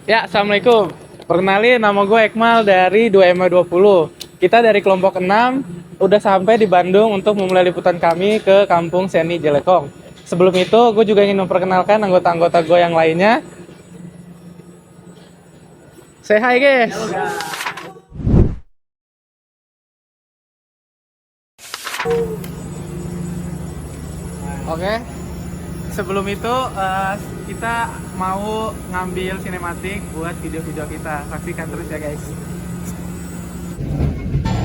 Ya, Assalamualaikum. Perkenalin, nama gue Ekmal dari 2MA20. Kita dari kelompok 6 udah sampai di Bandung untuk memulai liputan kami ke Kampung Seni Jelekong. Sebelum itu, gue juga ingin memperkenalkan anggota-anggota gue yang lainnya. Say hi, guys. Oke, sebelum itu kita mau ngambil sinematik buat video-video kita. Saksikan terus ya, guys.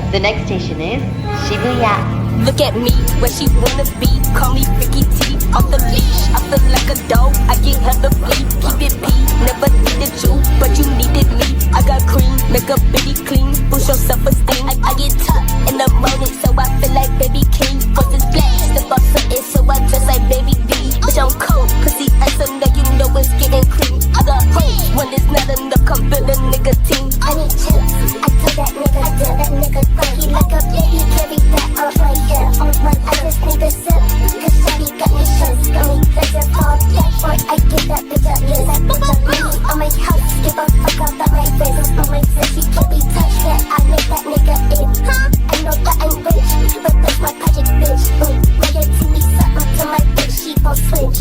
The next station is Shibuya. Look at me, where she wanna be. Call me Ricky T. Off the leash, I feel like a dog. I get hella bleed. Keep it P. Never needed you, but you needed me. I got cream, make a bitty clean. Boost your self-esteem. I get tough in the morning, so I feel like baby king. Voice is black, step off something, so I dress like baby B. Bitch, I'm cold, pussy handsome, now you know it's getting clean. I got hoes, when it's not enough, come build a nigga team. I need chips, I tell that nigga, he like a baby, carry that off right here. On one, I just need a sip, cause daddy got me shoes, got me pleasure for that boy, I give that bitch a kiss, that bitch a me on my house, give a fuck about my business, on my sis, she can't be touched, that I make that nigga in, huh? I know that I'm rich, but that's my project, bitch, Maya to me, something to my bitch, she gon' switch.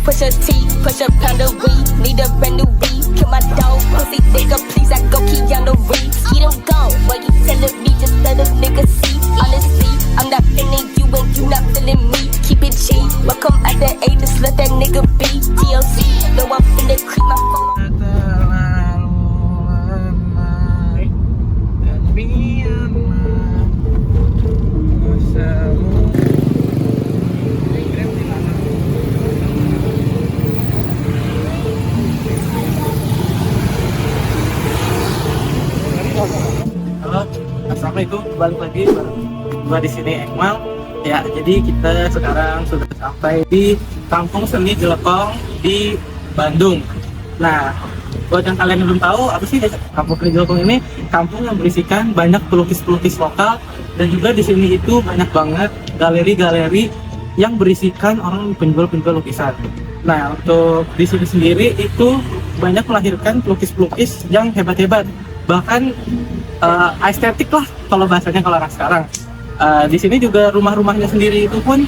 Push a T, push a pound of weed, need a brand new beat, kill my dog, pussy nigga, please, I go Keanu Reeves, he don't go, why you telling me, just let a nigga see, honestly, I'm not feeling you and you not feeling me, keep it cheap, welcome at the A, just let that nigga be, TLC, no I'm finna creep my phone. Halo, assalamualaikum. Balik lagi bareng gua di sini Ekmal. Ya, jadi kita sekarang sudah sampai di Kampung Seni Jelekong di Bandung. Nah, buat yang kalian belum tahu, apa sih Kampung Seni Jelekong ini? Kampung yang berisikan banyak pelukis-pelukis lokal dan juga di sini itu banyak banget galeri-galeri yang berisikan orang penjual-penjual lukisan. Nah, untuk di sini sendiri itu banyak melahirkan pelukis-pelukis yang hebat-hebat. Bahkan estetik lah kalau bahasanya kalau anak sekarang. Di sini juga rumah-rumahnya sendiri itu pun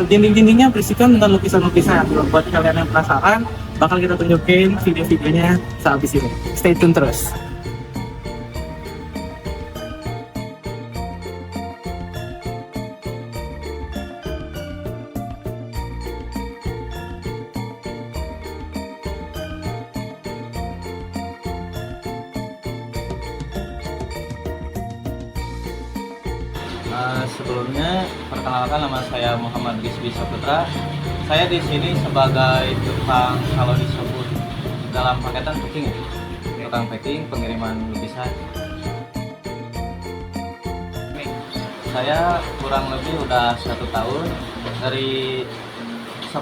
dinding-dindingnya berisikan dengan lukisan-lukisan. Buat kalian yang penasaran, bakal kita tunjukin video-videonya sehabis ini. Stay tune terus. Sebelumnya, perkenalkan nama saya Muhammad Rizky Saputra. Saya di sini sebagai tukang, kalau disebut dalam paketan packing, tukang packing pengiriman lukisan. Saya kurang lebih udah 1 tahun dari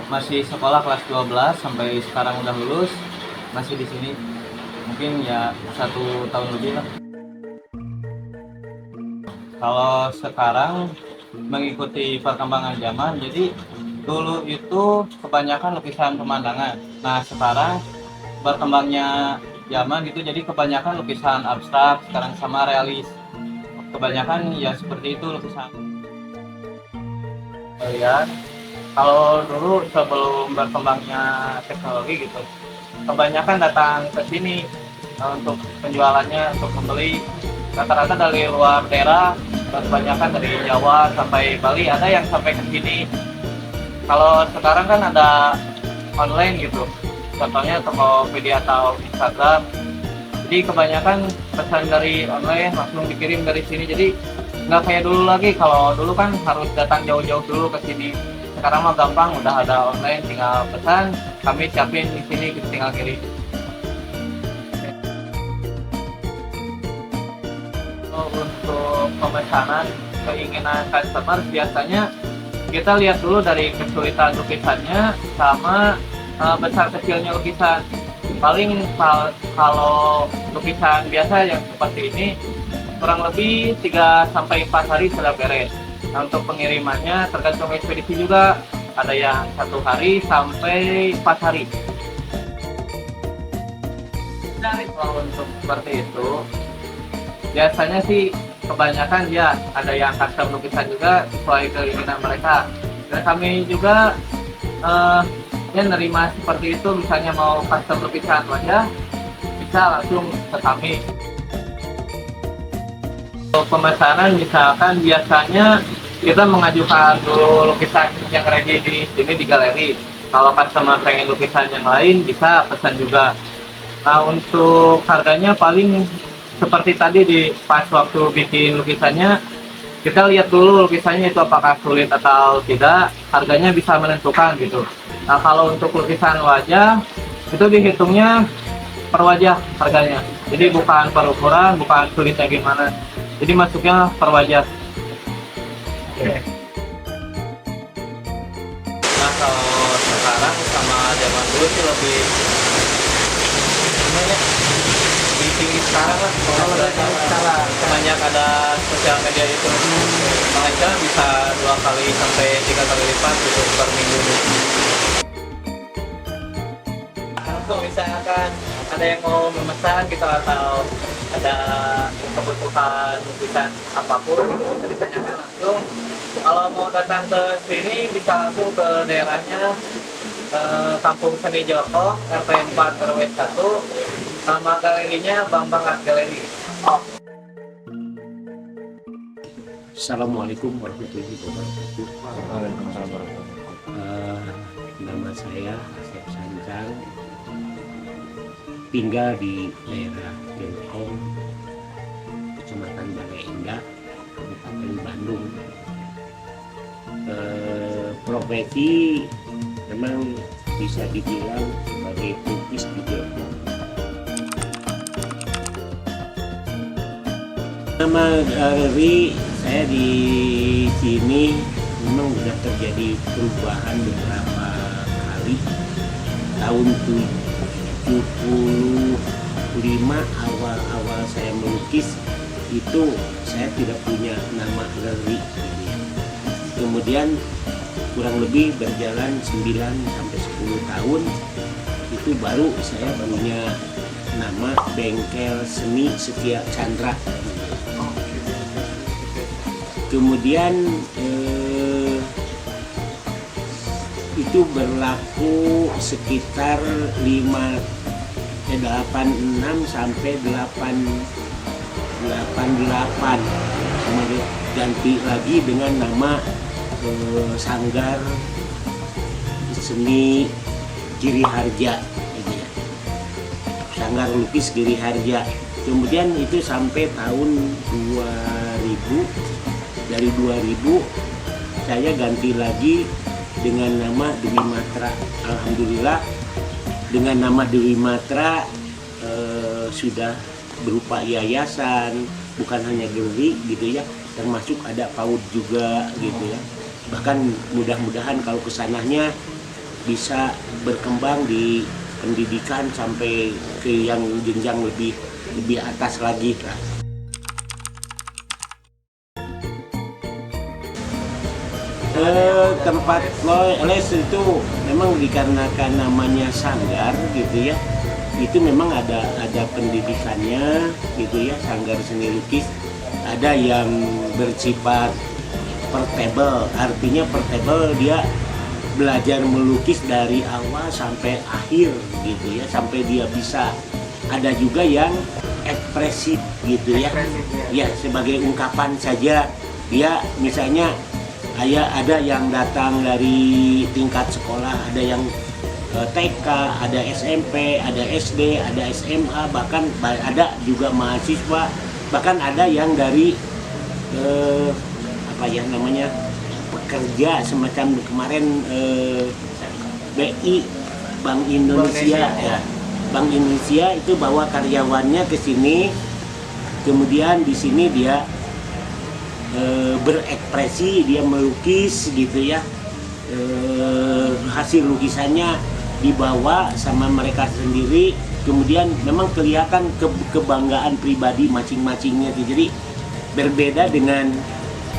masih sekolah kelas 12 sampai sekarang udah lulus, masih di sini. Mungkin ya 1 tahun lebih lah. Kalau sekarang mengikuti perkembangan zaman, jadi dulu itu kebanyakan lukisan pemandangan. Nah sekarang berkembangnya zaman gitu, jadi kebanyakan lukisan abstrak sekarang sama realis. Kebanyakan ya seperti itu lukisan. Kalian, kalau dulu sebelum berkembangnya teknologi gitu, kebanyakan datang ke sini untuk penjualannya, untuk membeli. Rata-rata dari luar daerah, kebanyakan dari Jawa sampai Bali, ada yang sampai ke sini. Kalau sekarang kan ada online gitu, contohnya Tokopedia atau Instagram. Jadi kebanyakan pesan dari online langsung dikirim dari sini. Jadi nggak kayak dulu lagi. Kalau dulu kan harus datang jauh-jauh dulu ke sini. Sekarang mah gampang, udah ada online, tinggal pesan, kami siapin di sini, kita tinggal kirim. Untuk pemesanan keinginan customer, biasanya kita lihat dulu dari kesulitan lukisannya sama besar kecilnya lukisan. Paling kalau lukisan biasa yang seperti ini kurang lebih 3-4 hari sudah beres. Nah, untuk pengirimannya tergantung ekspedisi juga, ada yang 1 hari sampai 4 hari. Kalau untuk seperti itu, biasanya sih kebanyakan ya ada yang custom lukisan juga sesuai keinginan mereka. Dan kami juga ya nerima seperti itu, misalnya mau custom lukisan wajah bisa langsung ke kami. Untuk pemesanan misalkan biasanya kita mengajukan dulu lukisan yang ready di sini di galeri. Kalau customer pengen lukisan yang lain bisa pesan juga. Nah, untuk harganya paling seperti tadi di pas waktu bikin lukisannya, kita lihat dulu lukisannya itu apakah sulit atau tidak, harganya bisa menentukan gitu. Nah, kalau untuk lukisan wajah itu dihitungnya per wajah harganya, jadi bukan per ukuran, bukan sulitnya gimana, jadi masuknya per wajah. Nah, kalau sekarang sama zaman dulu sih lebih lebih tinggi sekarang lah. Sebanyak ada sosial media itu, mereka bisa 2 kali sampai 3 kali lipat gitu per minggu. Kalau misalkan ada yang mau memesan gitu atau ada kebutuhan lukisan apapun, bisa ditanyakan langsung. Kalau mau datang ke sini bisa langsung ke daerahnya, Kampung Seni Joko, RT 4 RW 1. Nama galerinya Bambang Art Gallery. Assalamualaikum warahmatullahi wabarakatuh. Nama saya Asep Sanjang, tinggal di daerah Jelekong, Kecamatan Balai Indah, Kabupaten Bandung. Profesi memang bisa dibilang sebagai pelukis di Jelekong. Nama galeri saya di sini memang sudah terjadi perubahan beberapa kali. Tahun 75 awal saya melukis itu saya tidak punya nama galeri. Kemudian kurang lebih berjalan 9 sampai 10 tahun itu baru saya punya nama Bengkel Seni Setia Chandra. Kemudian itu berlaku sekitar 86 sampai 88. Kemudian ganti lagi dengan nama Sanggar Seni Giri Harja, Sanggar Lukis Giri Harja. Kemudian itu sampai tahun 2000. Dari 2000 saya ganti lagi dengan nama Dewi Matra. Alhamdulillah dengan nama Dewi Matra sudah berupa yayasan, bukan hanya galeri gitu ya, termasuk ada PAUD juga gitu ya. Bahkan mudah-mudahan kalau kesananya bisa berkembang di pendidikan sampai ke yang jenjang lebih atas lagi lah. Tempat les itu memang dikarenakan namanya sanggar gitu ya, itu memang ada pendidikannya gitu ya. Sanggar seni lukis ada yang bersifat portable, artinya portable, dia belajar melukis dari awal sampai akhir gitu ya, sampai dia bisa. Ada juga yang ekspresif gitu ya, ya sebagai ungkapan saja. Dia misalnya ada yang datang dari tingkat sekolah, ada yang TK, ada SMP, ada SD, ada SMA, bahkan ada juga mahasiswa, bahkan ada yang dari pekerja semacam kemarin BI, Bank Indonesia ya. Bank Indonesia itu bawa karyawannya ke sini, kemudian di sini dia berekspresi, dia melukis gitu ya. Hasil lukisannya dibawa sama mereka sendiri, kemudian memang kelihatan kebanggaan pribadi masing-masingnya. Jadi berbeda dengan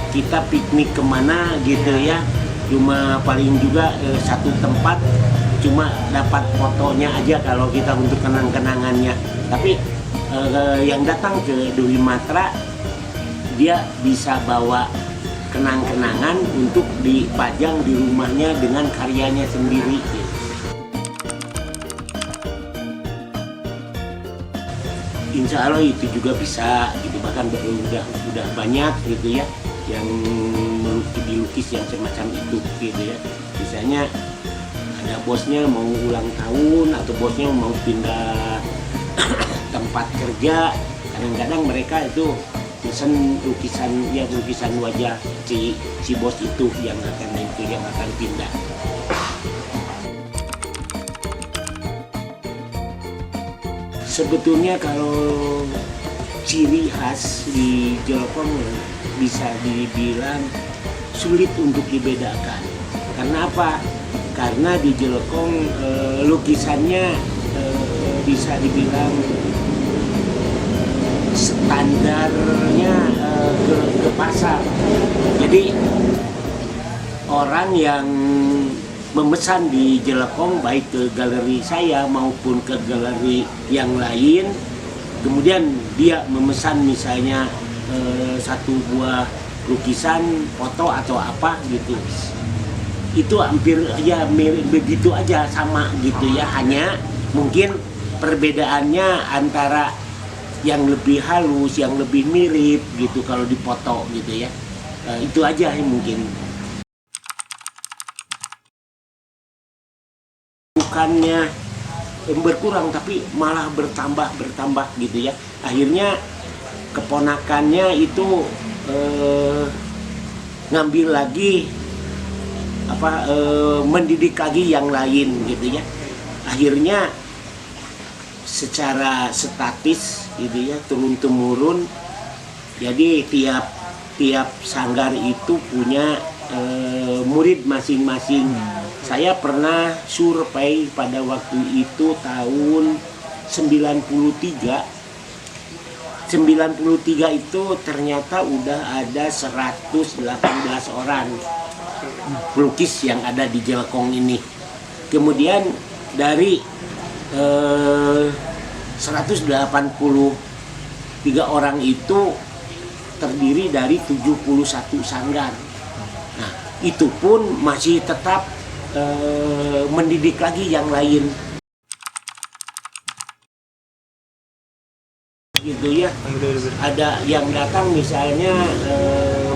kita piknik kemana gitu ya, cuma paling juga satu tempat cuma dapat fotonya aja kalau kita untuk kenang-kenangannya. Tapi yang datang ke Duri Matra dia bisa bawa kenang-kenangan untuk dipajang di rumahnya dengan karyanya sendiri. Insya Allah itu juga bisa gitu, bahkan udah banyak gitu ya yang dilukis yang semacam itu gitu ya. Misalnya ada bosnya mau ulang tahun atau bosnya mau pindah tempat kerja, kadang-kadang mereka itu pesen lukisan wajah si bos itu yang akan pindah. Sebetulnya kalau ciri khas di Jelekong bisa dibilang sulit untuk dibedakan. Karena apa? Karena di Jelekong lukisannya bisa dibilang standarnya ke pasar. Jadi orang yang memesan di Jelekong baik ke galeri saya maupun ke galeri yang lain, kemudian dia memesan misalnya satu buah lukisan, foto atau apa gitu, itu hampir ya mirip begitu aja, sama gitu ya. Hanya mungkin perbedaannya antara yang lebih halus, yang lebih mirip gitu kalau dipoto gitu ya. Itu aja yang mungkin. Bukannya berkurang tapi malah bertambah gitu ya. Akhirnya keponakannya itu ngambil lagi mendidik lagi yang lain gitu ya. Akhirnya secara statis gitu ya, turun temurun. Jadi tiap sanggar itu punya murid masing-masing. Saya pernah survei pada waktu itu tahun 93 itu ternyata udah ada 118 orang pelukis yang ada di Jelekong ini. Kemudian dari 183 orang itu terdiri dari 71 sanggar. Nah, itu pun masih tetap mendidik lagi yang lain. Gitu ya. Ada yang datang misalnya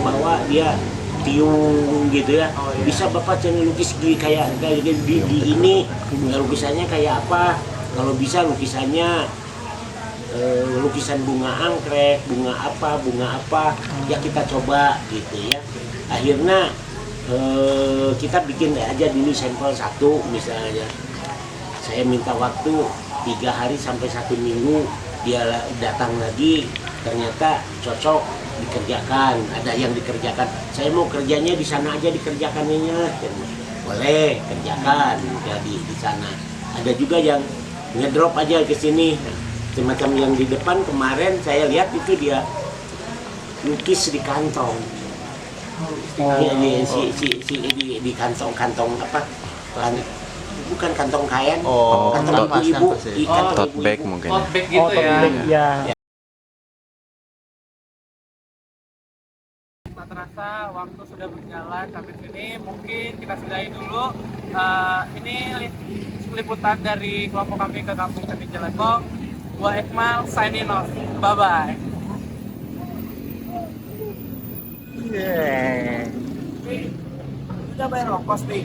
bahwa dia tiung gitu ya. Bisa Bapak channel lukis kayak di ini lukisannya kayak apa? Kalau bisa lukisannya lukisan bunga anggrek, bunga apa, ya kita coba gitu ya. Akhirnya kita bikin aja dulu sampel satu misalnya. Saya minta waktu 3 hari sampai 1 minggu, dia datang lagi, ternyata cocok dikerjakan, ada yang dikerjakan. Saya mau kerjanya di sana aja dikerjakannya, boleh kerjakan jadi di sana. Ada juga yang ngedrop aja ke sini, semacam yang di depan kemarin saya lihat itu dia lukis di kantong. Di kantong apa? Bukan kantong kain, kantong ibu-ibu, tote bag mungkin. Tote bag gitu ya. Tak terasa waktu sudah berjalan sampai sini, mungkin kita sudahi dulu. Ini liputan dari kelompok kami ke Kampung Seni Jelekong. Gua Ekmal signing off. Bye bye. Udah bayar ongkos nih.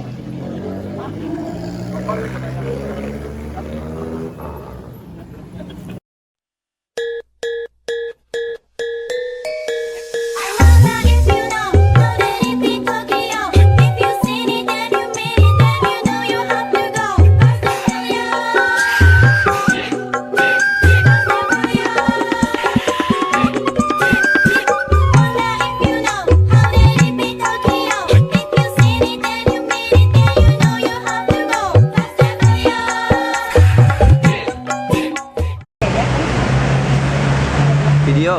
Video